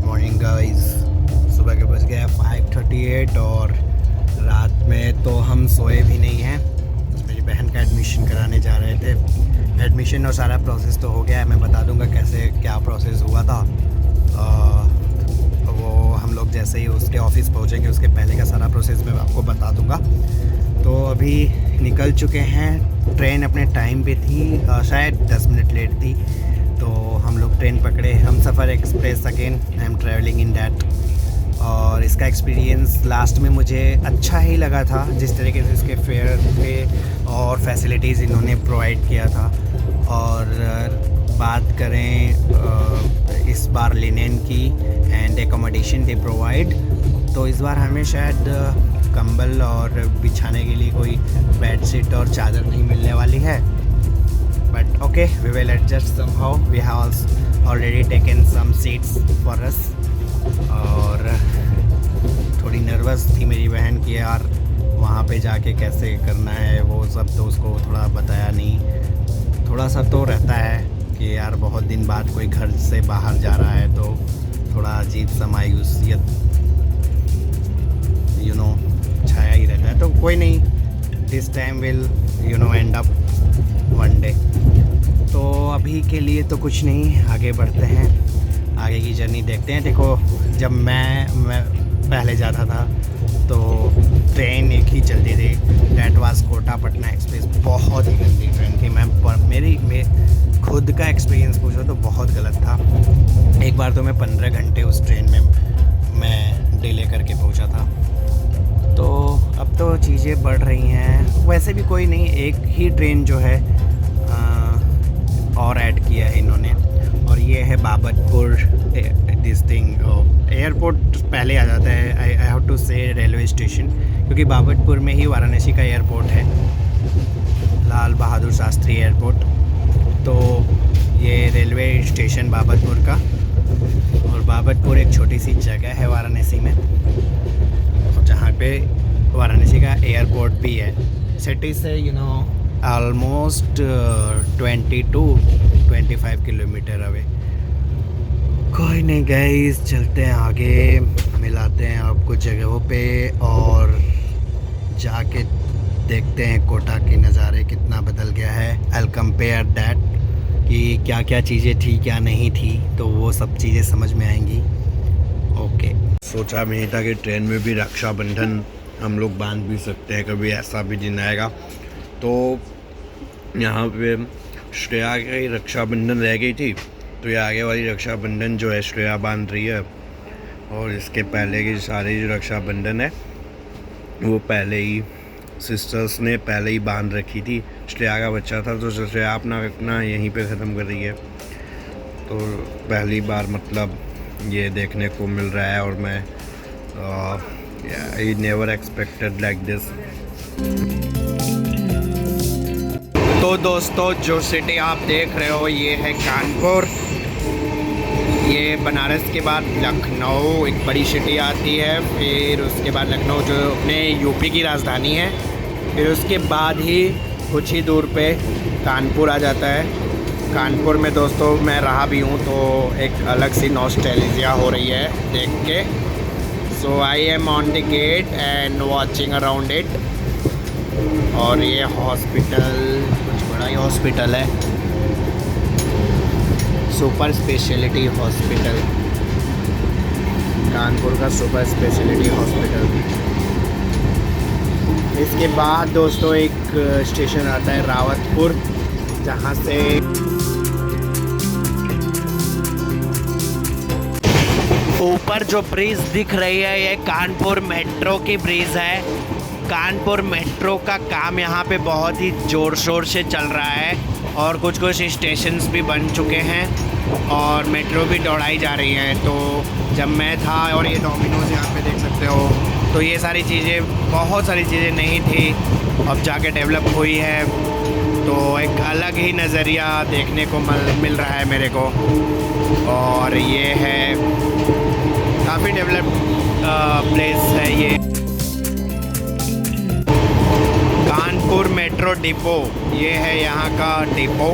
Morning guys. सुबह के बज गया 5:38 और रात में तो हम सोए भी नहीं हैं। मेरी बहन का एडमिशन कराने जा रहे थे। एडमिशन और सारा प्रोसेस तो हो गया है, मैं बता दूंगा कैसे क्या प्रोसेस हुआ था। वो हम लोग जैसे ही उसके ऑफिस पहुंचेंगे उसके पहले का सारा प्रोसेस मैं आपको बता दूंगा। तो अभी निकल चुके हैं। ट्रेन अपने टाइम पे थी, शायद 10 मिनट लेट थी। तो हम लोग ट्रेन पकड़े, हम सफ़र express. Again I am travelling in that. और इसका एक्सपीरियंस लास्ट में मुझे अच्छा ही लगा था, जिस तरीके से इसके फेयर थे और फैसिलिटीज़ इन्होंने प्रोवाइड किया था। और बात करें इस बार लिनेन की एंड एकोमोडेशन दे प्रोवाइड, तो इस बार हमें शायद कंबल और बिछाने के लिए कोई बेडशीट और चादर नहीं मिलने वाली है। But okay, we will adjust somehow. We have already taken some seats for us. और थोड़ी नर्वस थी मेरी बहन की यार, वहाँ पे जाके कैसे करना है वो सब, तो उसको थोड़ा बताया नहीं। थोड़ा सा तो रहता है कि यार बहुत दिन बाद कोई घर से बाहर जा रहा है तो थोड़ा अजीब सा मायूसियत छाया ही रहता है। तो कोई नहीं, this time will and up one day. तो अभी के लिए तो कुछ नहीं, आगे बढ़ते हैं, आगे की जर्नी देखते हैं। देखो, जब मैं पहले जाता था तो ट्रेन एक ही चलती थी, that was Kota Patna express. बहुत ही गंदी ट्रेन थी। मेरी खुद का एक्सपीरियंस पूछो तो बहुत गलत था। एक बार तो मैं 15 घंटे उस ट्रेन में मैं डिले करके पहुंचा था। तो अब तो चीज़ें बढ़ रही हैं। वैसे भी कोई नहीं, एक ही ट्रेन जो है और ऐड किया है इन्होंने, और ये है बाबतपुर। दिस थिंग एयरपोर्ट पहले आ जाता है, आई हैव टू से रेलवे स्टेशन, क्योंकि बाबतपुर में ही वाराणसी का एयरपोर्ट है, लाल बहादुर शास्त्री एयरपोर्ट। तो ये रेलवे स्टेशन बाबतपुर का, और बाबतपुर एक छोटी सी जगह है वाराणसी में, जहाँ पे वाराणसी का एयरपोर्ट भी है। सिटी से ऑलमोस्ट 22-25 किलोमीटर अवे। कोई नहीं गाइस, चलते हैं आगे, मिलाते हैं आपको जगहों पे और जाके देखते हैं कोटा के नज़ारे कितना बदल गया है। आई कंपेयर दैट कि क्या क्या चीज़ें थी क्या नहीं थी, तो वो सब चीज़ें समझ में आएंगी। ओके, सोचा भी नहीं था कि ट्रेन में भी रक्षाबंधन हम लोग बांध भी सकते हैं, कभी ऐसा भी दिन आएगा। तो यहाँ पे श्रेया की रक्षाबंधन रह गई थी, तो ये आगे वाली रक्षाबंधन जो है श्रेया बांध रही है, और इसके पहले की सारी जो रक्षाबंधन है वो पहले ही सिस्टर्स ने पहले ही बांध रखी थी। श्रेया का बच्चा था तो श्रेया अपना यहीं पे ख़त्म कर रही है। तो पहली बार मतलब ये देखने को मिल रहा है, और मैं I never expected like this. तो दोस्तों, जो सिटी आप देख रहे हो ये है कानपुर। ये बनारस के बाद लखनऊ एक बड़ी सिटी आती है, फिर उसके बाद लखनऊ जो अपने यूपी की राजधानी है, फिर उसके बाद ही कुछ ही दूर पे कानपुर आ जाता है। कानपुर में दोस्तों मैं रहा भी हूँ, तो एक अलग सी नॉस्टैल्जिया हो रही है देख के। So I am on the gate and watching around it. और ये हॉस्पिटल कुछ बड़ा ही हॉस्पिटल है, सुपर स्पेशलिटी हॉस्पिटल, कानपुर का सुपर स्पेशलिटी हॉस्पिटल। इसके बाद दोस्तों एक स्टेशन आता है रावतपुर, जहाँ से ऊपर जो ब्रिज दिख रही है ये कानपुर मेट्रो की ब्रिज है। कानपुर मेट्रो का काम यहाँ पे बहुत ही ज़ोर शोर से चल रहा है, और कुछ स्टेशंस भी बन चुके हैं और मेट्रो भी दौड़ाई जा रही है। तो जब मैं था, और ये डोमिनोज यहाँ पे देख सकते हो, तो ये सारी चीज़ें, बहुत सारी चीज़ें नहीं थी, अब जाके डेवलप हुई है। तो एक अलग ही नज़रिया देखने को मिल रहा है मेरे को। और ये है काफ़ी डेवलप प्लेस है ये कानपुर मेट्रो डिपो। ये है यहाँ का डिपो।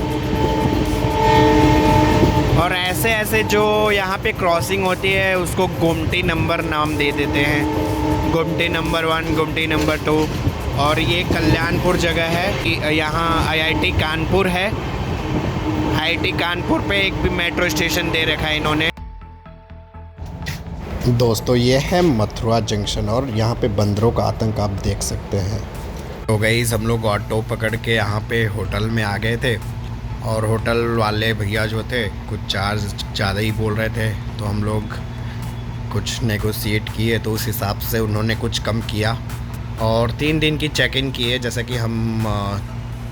और ऐसे ऐसे जो यहाँ पे क्रॉसिंग होती है उसको गुमटी नंबर नाम दे देते हैं, गुमटी नंबर 1, गुमटी नंबर 2। और ये कल्याणपुर जगह है कि यहाँ IIT कानपुर है। IIT कानपुर पे एक भी मेट्रो स्टेशन दे रखा है इन्होंने। दोस्तों ये है मथुरा जंक्शन और यहाँ पे बंदरों का आतंक आप देख सकते हैं। तो गाइस हम लोग ऑटो पकड़ के यहाँ पे होटल में आ गए थे और होटल वाले भैया जो थे कुछ चार्ज ज़्यादा ही बोल रहे थे, तो हम लोग कुछ नेगोशिएट किए तो उस हिसाब से उन्होंने कुछ कम किया और 3 दिन की चेक इन किए। जैसा कि हम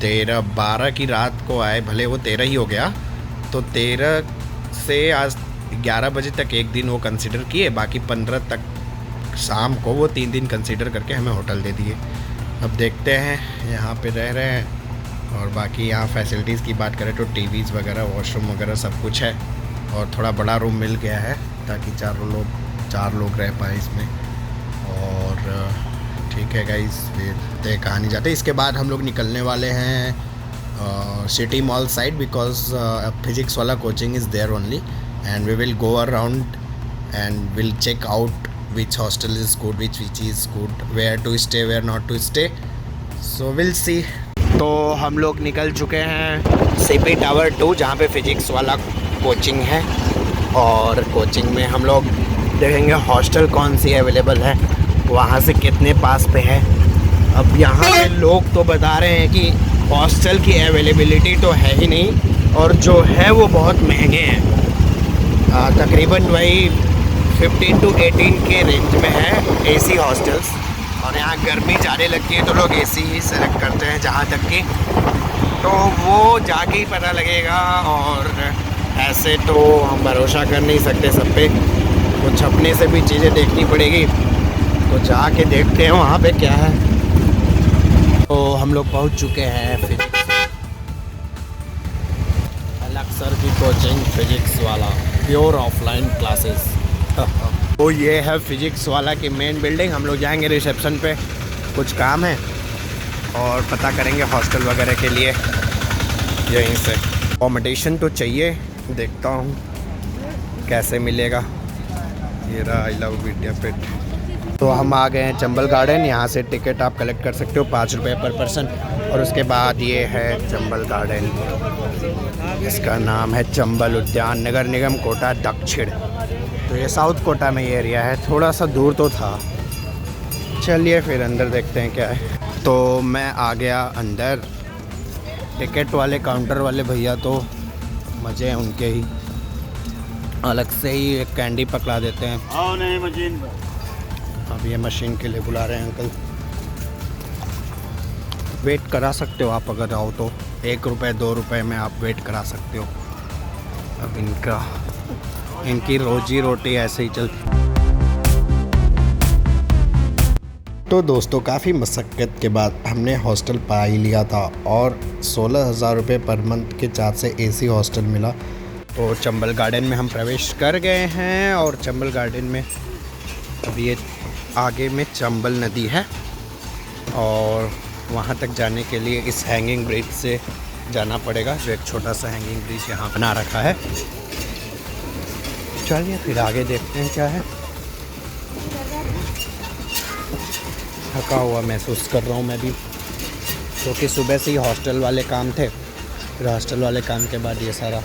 13-12 की रात को आए, भले वो 13 ही हो गया, तो 13 से आज 11 बजे तक एक दिन वो कंसिडर किए, बाकी 15 तक शाम को वो 3 दिन कंसिडर करके हमें होटल दे दिए। अब देखते हैं, यहाँ पे रह रहे हैं। और बाकी यहाँ फैसिलिटीज़ की बात करें तो टीवीज़ वगैरह, वॉशरूम वगैरह सब कुछ है और थोड़ा बड़ा रूम मिल गया है ताकि 4 लोग रह पाए इसमें। और ठीक है गाइस, फिर कहानी जाते। इसके बाद हम लोग निकलने वाले हैं city mall side, because physics वाला coaching is there only and we will go around and will check out which hostel is good, which is good, where to stay, where not to stay, so will see. तो हम लोग निकल चुके हैं CP tower 2, जहाँ पे physics वाला coaching है। और कोचिंग में हम लोग देखेंगे हॉस्टल कौन सी अवेलेबल है, वहाँ से कितने पास पे है। अब यहाँ पे लोग तो बता रहे हैं कि हॉस्टल की अवेलेबिलिटी तो है ही नहीं और जो है वो बहुत महंगे हैं। तकरीबन वही 15 to 18 के रेंज में है AC हॉस्टल्स। और यहाँ गर्मी ज़्यादा लगती है तो लोग AC ही सेलेक्ट करते हैं जहाँ तक कि, तो वो जाके ही पता लगेगा। और ऐसे तो हम भरोसा कर नहीं सकते सब पे, कुछ अपने से भी चीज़ें देखनी पड़ेगी। तो जाके देखते हैं वहाँ पे क्या है। तो हम लोग पहुँच चुके हैं फिजिक्स अलग सर की कोचिंग, फिजिक्स वाला प्योर ऑफलाइन क्लासेस। तो ये है फिजिक्स वाला की मेन बिल्डिंग। हम लोग जाएंगे रिसेप्शन पे, कुछ काम है और पता करेंगे हॉस्टल वगैरह के लिए यहीं से। अकोमोडेशन तो चाहिए, देखता हूँ कैसे मिलेगा। ये रहा आई लव विद्यापीठ। तो हम आ गए हैं चंबल गार्डन। यहाँ से टिकट आप कलेक्ट कर सकते हो 5 रुपये पर पर्सन। और उसके बाद ये है चंबल गार्डन, इसका नाम है चंबल उद्यान, नगर निगम कोटा दक्षिण। तो ये साउथ कोटा में ये एरिया है, थोड़ा सा दूर तो था। चलिए फिर अंदर देखते हैं क्या है। तो मैं आ गया अंदर। टिकट वाले काउंटर वाले भैया तो मज़े हैं उनके ही, अलग से ही एक कैंडी पकड़ा देते हैं। आओ नहीं मशीन पर। अब ये मशीन के लिए बुला रहे हैं अंकल। वेट करा सकते हो आप अगर आओ तो, 1 रुपये 2 रुपये में आप वेट करा सकते हो। अब इनकी रोजी रोटी ऐसे ही चलती। तो दोस्तों काफ़ी मशक्क़त के बाद हमने हॉस्टल पा ही लिया था और 16,000 रुपये पर मंथ के चार्ज से AC हॉस्टल मिला। तो चंबल गार्डन में हम प्रवेश कर गए हैं और चंबल गार्डन में अब ये आगे में चंबल नदी है और वहाँ तक जाने के लिए इस हैंगिंग ब्रिज से जाना पड़ेगा, जो एक छोटा सा हैंगिंग ब्रिज यहाँ बना रखा है। चलिए फिर आगे देखते हैं क्या है। थका हुआ महसूस कर रहा हूँ मैं भी, क्योंकि सुबह से ही हॉस्टल वाले काम थे, फिर हॉस्टल वाले काम के बाद ये सारा।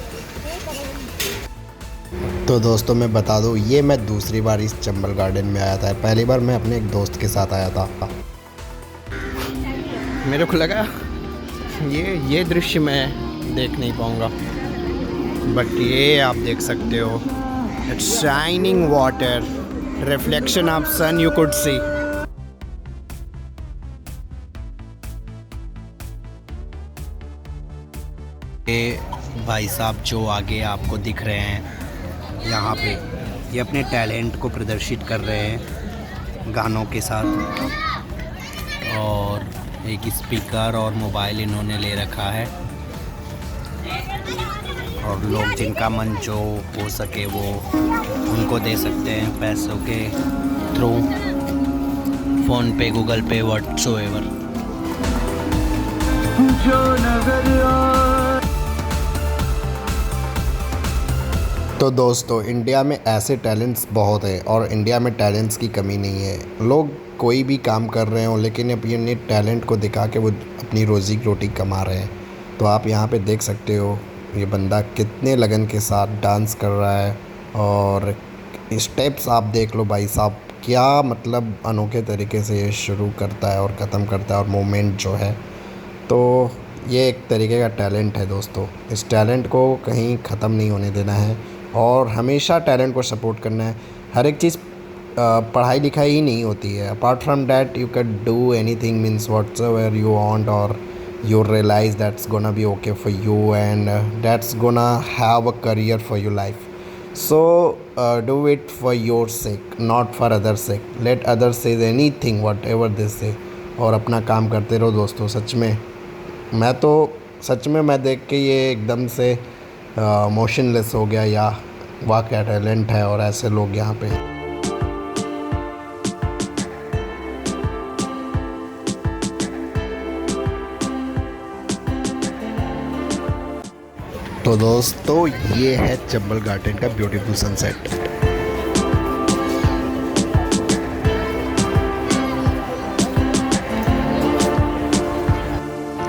तो दोस्तों मैं बता दूँ, ये मैं दूसरी बार इस चंबल गार्डन में आया था। पहली बार मैं अपने एक दोस्त के साथ आया था। मेरे को लगा ये दृश्य मैं देख नहीं पाऊँगा, बट ये आप देख सकते हो। It's shining water, reflection of sun you could see. ये भाई साहब जो आगे आपको दिख रहे हैं यहाँ पे, ये अपने टैलेंट को प्रदर्शित कर रहे हैं गानों के साथ। और एक स्पीकर और मोबाइल इन्होंने ले रखा है और लोग जिनका मन जो हो सके वो उनको दे सकते हैं पैसों के थ्रू, फ़ोन पे, गूगल पे, व्हाट्सएवर। तो दोस्तों इंडिया में ऐसे टैलेंट्स बहुत हैं और इंडिया में टैलेंट्स की कमी नहीं है। लोग कोई भी काम कर रहे हो लेकिन अपने टैलेंट को दिखा के वो अपनी रोज़ी रोटी कमा रहे हैं। तो आप यहाँ पे देख सकते हो ये बंदा कितने लगन के साथ डांस कर रहा है और स्टेप्स आप देख लो भाई साहब, क्या मतलब अनोखे तरीके से ये शुरू करता है और ख़त्म करता है और मोमेंट जो है, तो ये एक तरीके का टैलेंट है दोस्तों। इस टैलेंट को कहीं ख़त्म नहीं होने देना है और हमेशा टैलेंट को सपोर्ट करना है। हर एक चीज़ पढ़ाई लिखाई ही नहीं होती है। Apart from that you can do anything, means whatever you want और you realize that's gonna be okay for you and that's gonna have a career for your life. So do it for your sake, not for others sake. Let others say anything whatever they say और अपना काम करते रहो दोस्तों। सच में मैं देख के ये एकदम से मोशनलेस हो गया, या वाह क्या टैलेंट है और ऐसे लोग यहाँ पे। तो दोस्तों ये है चंबल गार्डन का ब्यूटीफुल सनसेट।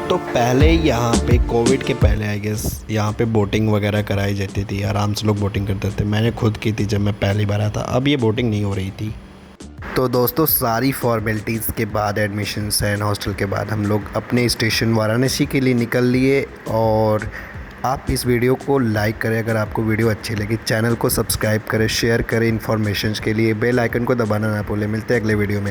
तो पहले यहाँ पे कोविड के पहले आई गेस यहाँ पे बोटिंग वगैरह कराई जाती थी, आराम से लोग बोटिंग करते थे। मैंने खुद की थी जब मैं पहली बार आया था। अब ये बोटिंग नहीं हो रही थी। तो दोस्तों सारी फॉर्मेलिटीज़ के बाद, एडमिशन्स एंड हॉस्टल के बाद, हम लोग अपने स्टेशन वाराणसी के लिए निकल लिए। और आप इस वीडियो को लाइक करें अगर आपको वीडियो अच्छी लगी, चैनल को सब्सक्राइब करें, शेयर करें, इन्फॉर्मेशन के लिए बेल आइकन को दबाना ना भूलें। मिलते हैं अगले वीडियो में।